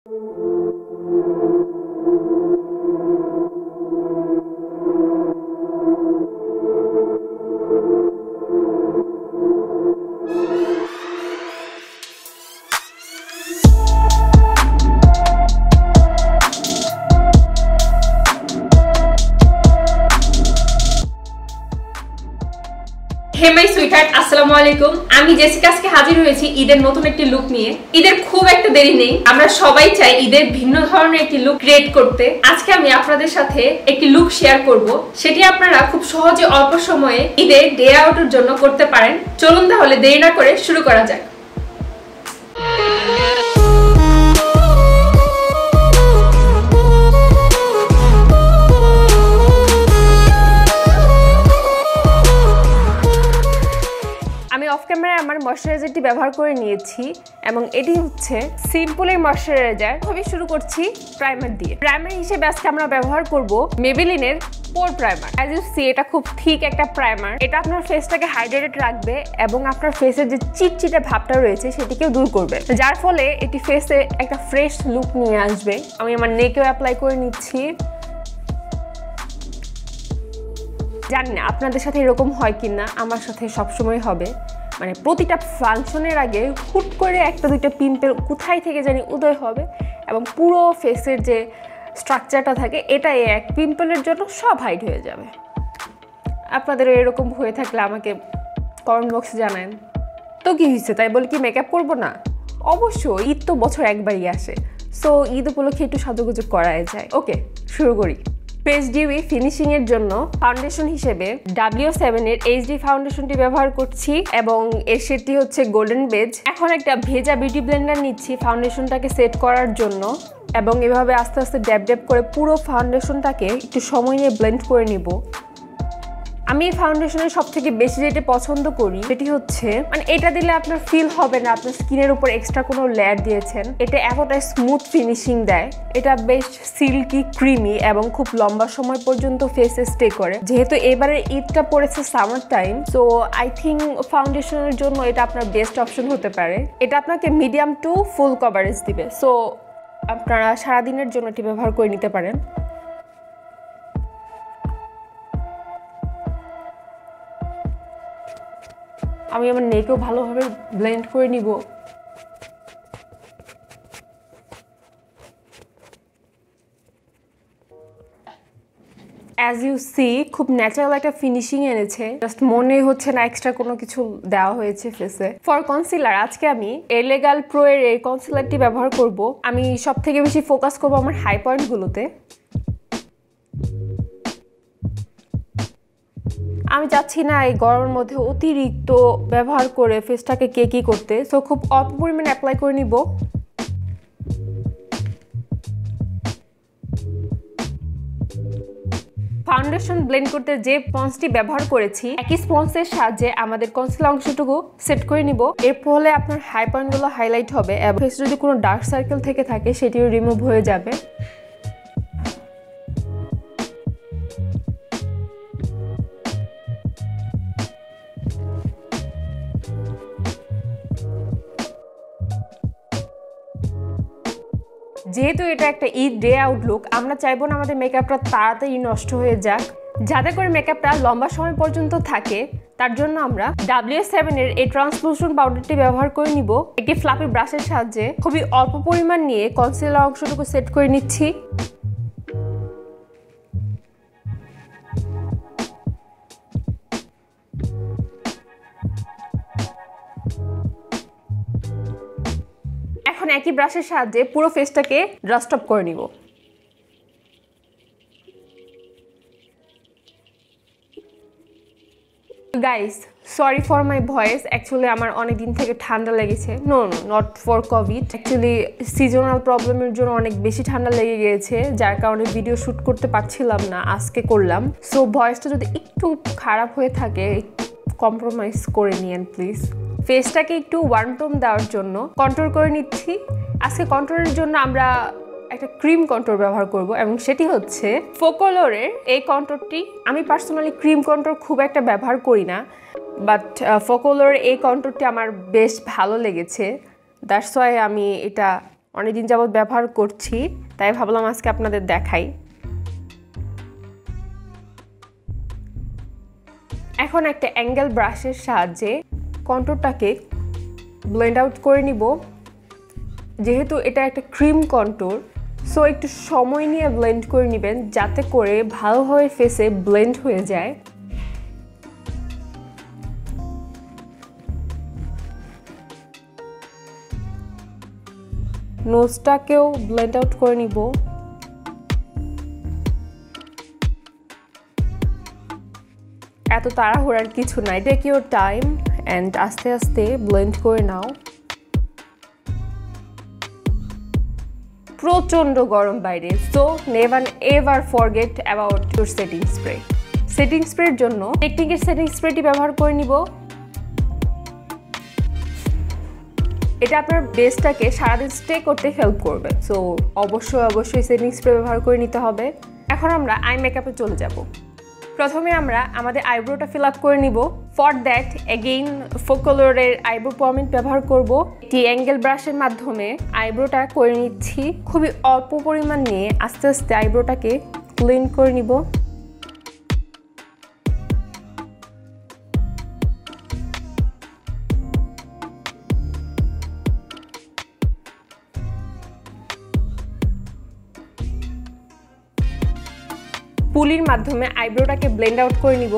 হে মাই sweetheart, আসসালামু আলাইকুম। আমি জেসিকা আজকে হাজির হয়েছি ঈদের নতুন একটি লুক নিয়ে। ঈদের খুব একটা দেরি নেই, আমরা সবাই চাই ঈদের ভিন্ন ধরনের একটি লুক ক্রিয়েট করতে। আজকে আমি আপনাদের সাথে একটি লুক শেয়ার করব, সেটি আপনারা খুব সহজে অল্প সময়ে ঈদের ডে আউটের জন্য করতে পারেন। চলুন তাহলে দেরি না করে শুরু করা যাক। আমি অফ ক্যামেরায় আমার ময়শ্চারাইজারটি ব্যবহার করে নিয়েছি এবং এটি হচ্ছে সিম্পলের ময়শ্চারাইজার। খুবই শুরু করছি প্রাইমার দিয়ে। প্রাইমার হিসেবে আজকে আমরা ব্যবহার করব মেবেলিনের পোর প্রাইমার। অ্যাজ ইউ সি, এটা খুব ঠিক একটা প্রাইমার। এটা আপনার ফেসটাকে হাইড্রেটেড রাখবে এবং আপনার ফেসের যে চিটচিটে ভাবটা রয়েছে সেটিকেও দূর করবে, যার ফলে এটি ফেসে একটা ফ্রেশ লুক নিয়ে আসবে। আমি আমার নেকেও অ্যাপ্লাই করে নিচ্ছি। জানি না আপনাদের সাথে এরকম হয় কিনা, আমার সাথে সবসময় হবে। মানে প্রতিটা ফাংশনের আগে হুট করে একটা দুইটা পিম্পল কোথায় থেকে জানি উদয় হবে এবং পুরো ফেসের যে স্ট্রাকচারটা থাকে এটা এক পিম্পলের জন্য সব হাইড হয়ে যাবে। আপনাদের এরকম হয়ে থাকলে আমাকে কমেন্ট বক্সে জানান। তো কি হয়েছে, তাই বলে কি মেকআপ করবো না? অবশ্যই, ঈদ তো বছর একবারই আসে, সো ঈদ উপলক্ষে একটু সাজুগুজু করাই যায়। ওকে, শুরু করি। ফেস ডিউই ফিনিশিং এর জন্য ফাউন্ডেশন হিসেবে W7 এর HD ফাউন্ডেশনটি ব্যবহার করছি এবং এর শেডটি হচ্ছে গোল্ডেন বেজ। এখন একটা ভেজা বিউটি ব্লেন্ডার নিচ্ছি ফাউন্ডেশনটাকে সেট করার জন্য এবং এভাবে আস্তে আস্তে ড্যাব ড্যাব করে পুরো ফাউন্ডেশনটাকে একটু সময় নিয়ে ব্লেন্ড করে নিব। আমি এই ফাউন্ডেশনের সব থেকে বেশি যেটা পছন্দ করি সেটি হচ্ছে, মানে এটা দিলে আপনার ফিল হবে না আপনার স্কিনের উপর এক্সট্রা কোনো লেয়ার দিয়েছেন। এটা এতটাই স্মুথ ফিনিশিং দেয়। এটা বেশ সিল্কি, ক্রিমি এবং খুব লম্বা সময় পর্যন্ত ফেসে স্টে করে। যেহেতু এবারের ঈদটা পড়েছে summer time, so I think ফাউন্ডেশনের জন্য এটা আপনার বেস্ট অপশন হতে পারে। এটা আপনাকে মিডিয়াম টু ফুল কভারেজ দিবে, সো আপনারা সারাদিনের জন্য এটি ব্যবহার করে নিতে পারেন। আমি আমার নেকেও ভালোভাবে ব্লেন্ড করে নিব। অ্যাজ ইউ সি, খুব ন্যাচারাল একটা ফিনিশিং এনেছে। জাস্ট মনে হচ্ছে না এক্সট্রা কোনো কিছু দেওয়া হয়েছে ফেসে। ফর কনসিলার আজকে আমি এলেগাল প্রো এর এই কনসিলারটি ব্যবহার করব। আমি সব থেকে বেশি ফোকাস করব আমার হাই পয়েন্টগুলোতে। আমি চাচ্ছি না এই গরমের মধ্যে অতিরিক্ত ব্যবহার করে ফেসটাকে কেকি করতে, সো খুব অল্প পরিমাণে অ্যাপ্লাই করে নিব। ফাউন্ডেশন ব্লেন্ড করতে যে স্পঞ্জটি ব্যবহার করেছি, একই স্পঞ্জের সাহায্যে আমাদের কনসিলার অংশটুকু সেট করে নিব। এর ফলে আপনার হাই পয়েন্টগুলো হাইলাইট হবে এবং ফেসে যদি কোনো ডার্ক সার্কেল থেকে থাকে সেটিও রিমুভ হয়ে যাবে। যেহেতু এটা একটা ঈদ ডে আউটলুক, আমরা চাইবো না আমাদের মেকআপটা তাড়াতাড়ি নষ্ট হয়ে যাক। যাতে করে মেকআপটা লম্বা সময় পর্যন্ত থাকে, তার জন্য আমরা W7 এর এই ট্রান্সলুসেন্ট পাউডারটি ব্যবহার করে নিব। একটি ফ্লাফি ব্রাশের সাহায্যে খুবই অল্প পরিমাণ নিয়ে কনসিলার অংশটুকু সেট করে নিচ্ছি। এখন একই ব্রাশের সাহায্যে পুরো ফেসটাকে ডাস্ট আপ করে নিব। Guys, sorry for my voice. Actually আমার অনেক দিন থেকে ঠান্ডা লেগেছে। No not for COVID, actually seasonal প্রবলেমের জন্য অনেক বেশি ঠান্ডা লেগে গিয়েছে, যার কারণে ভিডিও শ্যুট করতে পারছিলাম না। আজকে করলাম, সো ভয়েসটা যদি একটু খারাপ হয়ে থাকে কম্প্রোমাইজ করে নিয়েন প্লিজ। ফেসটাকে একটু ওয়ার্ম টোন দেওয়ার জন্য কন্ট্রোল করে নিচ্ছি। আজকে কন্ট্রোলের জন্য আমরা একটা ক্রিম কন্ট্রোল ব্যবহার করব এবং সেটি হচ্ছে ফোকোলোরের এই কন্ট্রোলটি। আমি পার্সোনালি ক্রিম কন্ট্রোল খুব একটা ব্যবহার করি না, বাট ফোকোলোরের এই কন্ট্রোলটি আমার বেশ ভালো লেগেছে। দ্যাটস ওয়াই আমি এটা অনেকদিন যাবত ব্যবহার করছি, তাই ভাবলাম আজকে আপনাদের দেখাই। এখন একটা অ্যাঙ্গেল ব্রাশের সাহায্যে কন্টুরটাকে ব্লেন্ড আউট করে নিব। যেহেতু এটা একটা ক্রিম কন্টুর, সো একটু সময় নিয়ে ব্লেন্ড করে নেবেন যাতে করে ভালোভাবে ফেসে ব্লেন্ড হয়ে যায়। নোজটাকেও ব্লেন্ড আউট করে নিব। এত তাড়াহুড়ার কিছু নাই, টেক ইউর টাইম অ্যান্ড আস্তে আস্তে ব্লেন্ড করে নাও। প্রচণ্ড গরম বাইরে, so never ever forget about your setting spray. Setting স্প্রের জন্য টেকনিকের সেটিং স্প্রেটি ব্যবহার করে নিব। এটা আপনার বেসটাকে সারাদিন স্টে করতে হেল্প করবে, সো অবশ্যই সেটিং স্প্রে ব্যবহার করে নিতে হবে। এখন আমরা আই মেকআপে চলে যাব। প্রথমে আমরা আমাদের আইব্রোটা ফিল আপ করে নিব। ফর দ্যাট এগেইন ফোকলোরের আইব্রো পমিন্ট ব্যবহার করব। একটি অ্যাঙ্গেল ব্রাশের মাধ্যমে আইব্রোটা করে নিচ্ছি। খুবই অল্প পরিমাণ নিয়ে আস্তে আস্তে আইব্রোটাকে ক্লিন করে নিব। পুলির মাধ্যমে আইব্রোটাকে ব্লেন্ড আউট করে নিব।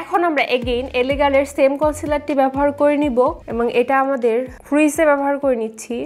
এখন আমরা এগেইন এলিগালের সেম কনসিলারটি ব্যবহার করে নিব এবং এটা আমাদের ক্রিজে ব্যবহার করে নিচ্ছি।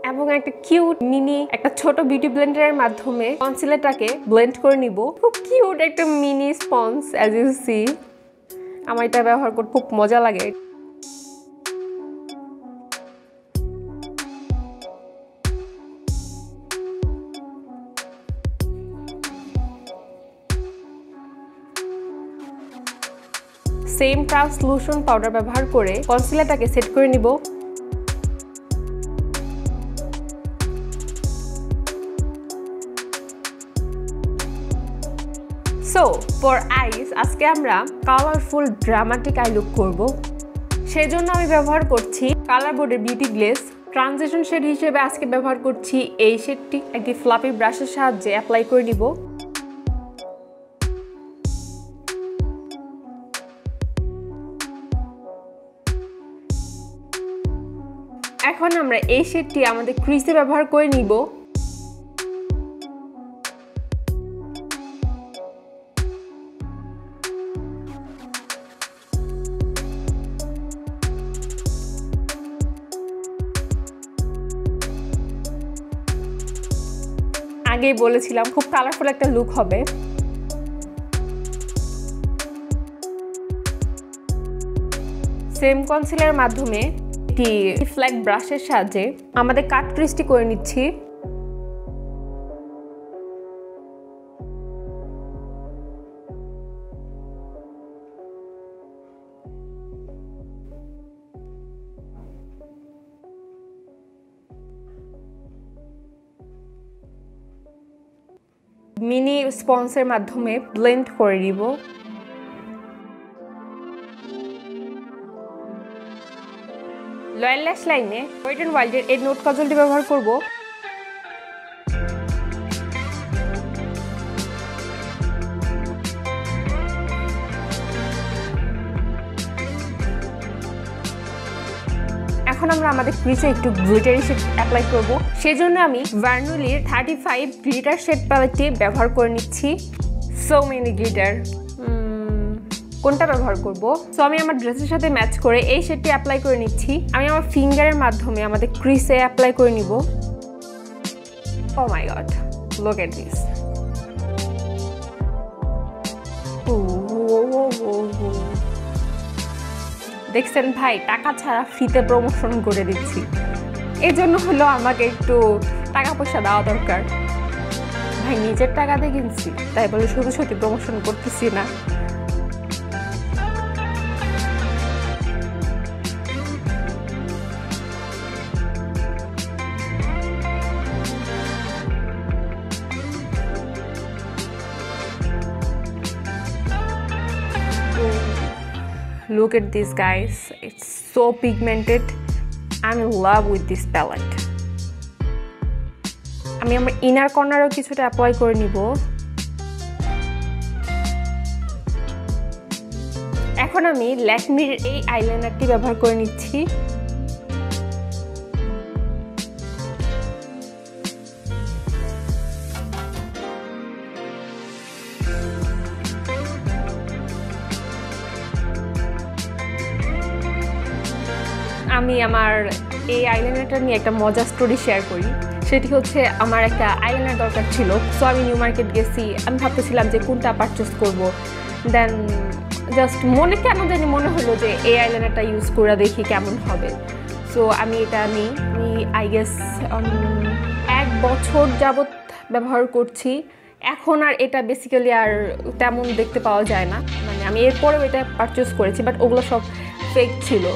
এবং একটা কিউট মিনি একটা ছোট বিউটি ব্লেন্ডারের মাধ্যমে কনসিলারটাকে ব্লেন্ড করে নিব। খুব কিউট একটা mini sponge, as you see. আমার এটা ব্যবহার করতে খুব মজা লাগে। সেম ট্রান্সলুশন পাউডার ব্যবহার করে কনসিলারটাকে সেট করে নিব। সো ফর আইস আজকে আমরা কালারফুল ড্রামাটিক আই লুক করব। সেজন্য আমি ব্যবহার করছি কালার বোর্ডের বিউটি গ্লেস। ট্রানজিশন শেড হিসেবে আজকে ব্যবহার করছি এই শেডটি। একটি ফ্লাপি ব্রাশের সাহায্যে অ্যাপ্লাই করে নিব। এখন আমরা এই শেডটি আমাদের ক্রিজে ব্যবহার করে নিব। আগেই বলেছিলাম খুব কালারফুল একটা লুক হবে। সেম কনসিলারের মাধ্যমে একটি ফ্ল্যাট ব্রাশের সাহায্যে আমাদের কাট ক্রিজটি করে নিচ্ছি। মিনি স্পঞ্জের মাধ্যমে ব্লেন্ড করে নিব। লয়াল ল্যাশ লাইনে ওয়েট অ্যান্ড ওয়াইল্ডের এই নোট কাজলটি ব্যবহার করব। এখন আমরা আমাদের ক্রিজে একটু গ্লিটারি শেড অ্যাপ্লাই করব। সেজন্য আমি ভার্নুলির 35 গ্লিটার শেড প্যালেটটি ব্যবহার করে নিচ্ছি। সো মেনি গ্লিটার, কোনটা ব্যবহার করব? সো আমি আমার ড্রেসের সাথে ম্যাচ করে এই শেডটি অ্যাপ্লাই করে নিচ্ছি। আমি আমার ফিঙ্গারের মাধ্যমে আমাদের ক্রিজে অ্যাপ্লাই করে নিব। ও মাই গড, লুক এট দিস। দেখছেন ভাই, টাকা ছাড়া ফ্রিতে প্রমোশন করে দিচ্ছি। এই জন্য হলো আমাকে একটু টাকা পয়সা দেওয়া দরকার। ভাই নিজের টাকা দিয়ে কিনছি, তাই বলে শুধু শুধু প্রমোশন করতেছি না। look at this guys, it's so pigmented. I'm in love with this palette. আমি আমার ইনার কর্নারও কিছুটা অ্যাপ্লাই করে নিব। এখন আমি ল্যাকমির এই আইলাইনারটি ব্যবহার করে নিচ্ছি। আমি আমার এই আইলাইনারটা নিয়ে একটা মজার স্টোরি শেয়ার করি। সেটি হচ্ছে আমার একটা আইলাইনার দরকার ছিল, সো আমি নিউ মার্কেট গেছি। আমি ভাবতেছিলাম যে কোনটা পারচেস করব, দেন জাস্ট মনে কেন জানি মনে হলো যে এই আইলাইনারটা ইউজ করে দেখি কেমন হবে। সো আমি এটা নিই। আমি আই গেস 1 বছর যাবত ব্যবহার করছি। এখন আর এটা বেসিক্যালি আর তেমন দেখতে পাওয়া যায় না, মানে আমি এরপরেও এটা পারচেস করেছি, বাট ওগুলো সব ফেক ছিল।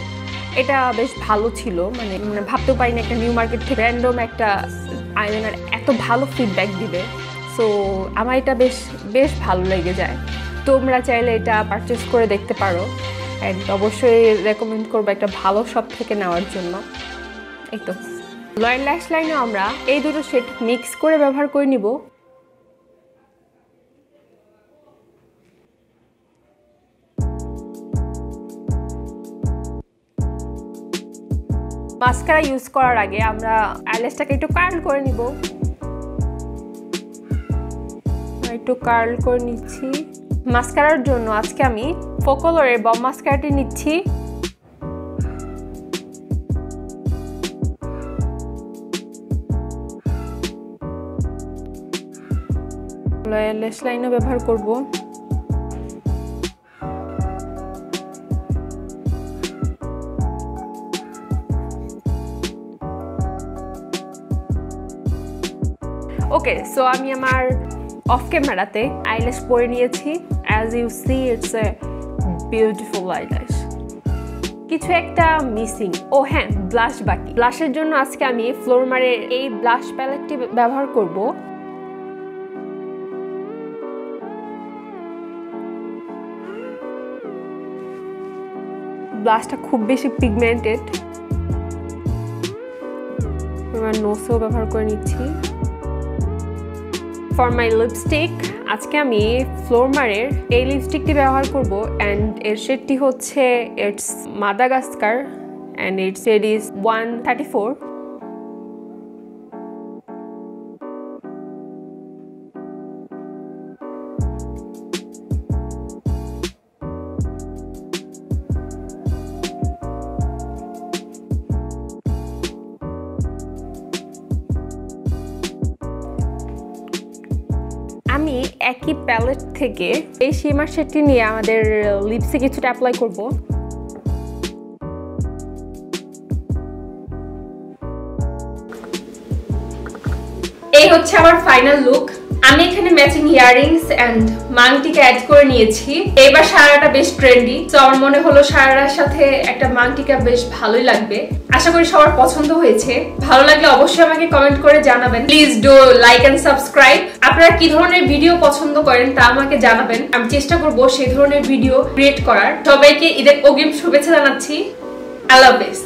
এটা বেশ ভালো ছিল, মানে ভাবতেও পারিনি একটা নিউ মার্কেট থেকে র্যান্ডম একটা আইলাইনার এত ভালো ফিডব্যাক দিবে। সো আমার এটা বেশ ভালো লেগে যায়। তোমরা চাইলে এটা পারচেস করে দেখতে পারো, অ্যান্ড অবশ্যই রেকমেন্ড করবো একটা ভালো শপ থেকে নেওয়ার জন্য। এই তো লয়েল ল্যাশ লাইনেও আমরা এই দুটো শেড মিক্স করে ব্যবহার করে নিব। মাস্কারা ইউজ করার আগে আমরা আইল্যাশটাকে একটু কার্ল করে নিব। একটু কার্ল করে নিচ্ছি। মাস্কারার জন্য আজকে আমি ফোকলোরের বম মাস্কারাটি নিচ্ছি। ল্যাশ লাইনও ব্যবহার করব। ওকে, সো আমি আমার অফ ক্যামেরাতে আইল্যাশ পরে নিয়েছি। As you see it's a beautiful eyelash. কিছু একটা মিসিং। ও হ্যাঁ, ব্লাশ বাকি। ব্লাশের জন্য আজকে আমি ফ্লোরমারের এই ব্লাশ প্যালেটটি ব্যবহার করব। ব্লাশটা খুব বেশি পিগমেন্টেড। আমার নোসও ব্যবহার করে নিচ্ছি। ফর মাই লিপস্টিক আজকে আমি ফ্লোরমারের এই লিপস্টিকটি ব্যবহার করব, অ্যান্ড এর শেডটি হচ্ছে it's Madagascar, and it's shade is 134। আমি একই প্যালেট থেকে এই শিমার শেডটি নিয়ে আমাদের লিপসে কিছুটা অ্যাপ্লাই করব। এই হচ্ছে আমার ফাইনাল লুক। আমি এখানে ম্যাচিং ইয়াররিংস এন্ড মাংটিকে অ্যাড করে নিয়েছি। এবার সারাটা বেশ ট্রেন্ডি, তো আমার মনে হলো সারার সাথে একটা মাংটিকা বেশ ভালোই লাগবে। আশা করি সবার পছন্দ হয়েছে। ভালো লাগলে অবশ্যই আমাকে কমেন্ট করে জানাবেন। Please do like and subscribe. আপনারা কি ধরনের ভিডিও পছন্দ করেন তা আমাকে জানাবেন। আমি চেষ্টা করব সেই ধরনের ভিডিও ক্রিয়েট করার। সবাইকে ঈদের অগ্রিম শুভেচ্ছা জানাচ্ছি। আল্লাহ হাফেজ।